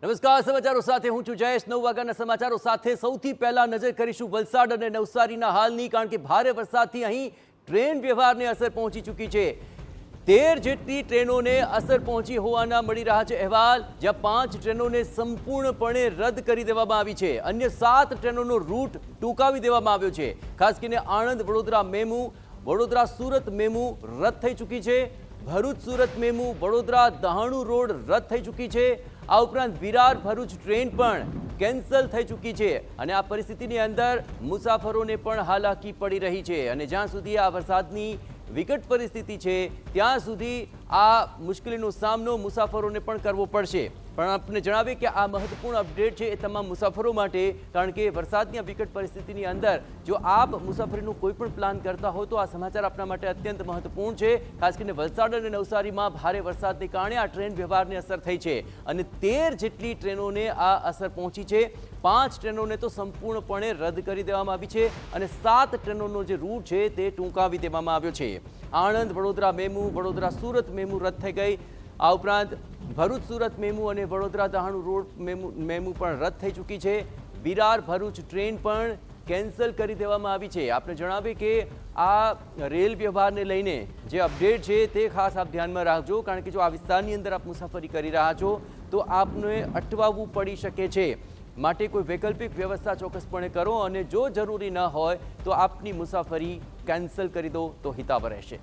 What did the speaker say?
નમસ્કાર, સમાચારો સાથે હું છું જયેશ। 9 વાગ્યાના સમાચારો સાથે સૌથી પહેલા નજર કરીશું વલસાડ અને નવસારીના હાલની, કારણ કે ભારે વરસાદથી અહીં ટ્રેન વ્યવહારને અસર પહોંચી ચૂકી છે। 13 જેટલી ટ્રેનોને અસર પહોંચી હોવાના મળી રહ્યા છે અહેવાલ, જ્યાં 5 ટ્રેનોને સંપૂર્ણપણે રદ કરી દેવામાં આવી છે। અન્ય 7 ટ્રેનોનો રૂટ ટૂંકાવી દેવામાં આવ્યો છે। ખાસ કરીને આણંદ વડોદરા મેમુ, વડોદરા સુરત મેમુ રદ થઈ ચૂકી છે। ભરૂચ સુરત મેમુ, વડોદરા દહાણુ રોડ રદ થઈ ચૂકી છે। આ ઉપરાંત વિરાર ભરૂચ ટ્રેન પણ કેન્સલ થઈ ચૂકી છે અને આ પરિસ્થિતિની અંદર મુસાફરોને પણ હાલાકી પડી રહી છે અને જ્યાં સુધી આ વરસાદની વિકટ પરિસ્થિતિ છે ત્યાં સુધી આ મુશ્કેલીનો સામનો મુસાફરોને પણ કરવો પડશે। પણ આપને જણાવીએ કે આ મહત્વપૂર્ણ અપડેટ છે એ તમામ મુસાફરો માટે, કારણ કે વરસાદની વિકટ પરિસ્થિતિની અંદર જો આપ મુસાફરીનું કોઈ પણ પ્લાન કરતા હો તો આ સમાચાર આપના માટે અત્યંત મહત્વપૂર્ણ છે। ખાસ કરીને વલસાડ અને નવસારીમાં ભારે વરસાદને કારણે આ ટ્રેન વ્યવહારને અસર થઈ છે અને 13 જેટલી ટ્રેનોને આ અસર પહોંચી છે। 5 ટ્રેનોને તો સંપૂર્ણપણે રદ કરી દેવામાં આવી છે અને 7 ટ્રેનોનો જે રૂટ છે તે ટૂંકાવી દેવામાં આવ્યો છે। આણંદ વડોદરા મેમુ, વડોદરા સુરત મેમુ રદ થઈ ગઈ। આ ઉપરાંત ભરૂચ સુરત મેમુ અને વડોદરા દહાણુ રોડ મેમુ પણ રદ થઈ ચૂકી છે। વિરાર ભરૂચ ટ્રેન પણ કેન્સલ કરી દેવામાં આવી છે। આપને જણાવીએ કે આ રેલ વ્યવહારને લઈને જે અપડેટ છે તે ખાસ આપ ધ્યાનમાં રાખજો, કારણ કે જો આ વિસ્તારની અંદર આપ મુસાફરી કરી રહ્યા છો તો આપને અટવાવવું પડી શકે છે। માટે કોઈ વૈકલ્પિક વ્યવસ્થા ચોક્કસપણે કરો અને જો જરૂરી ન હોય તો આપની મુસાફરી કેન્સલ કરી દો તો હિતાવ રહેશે।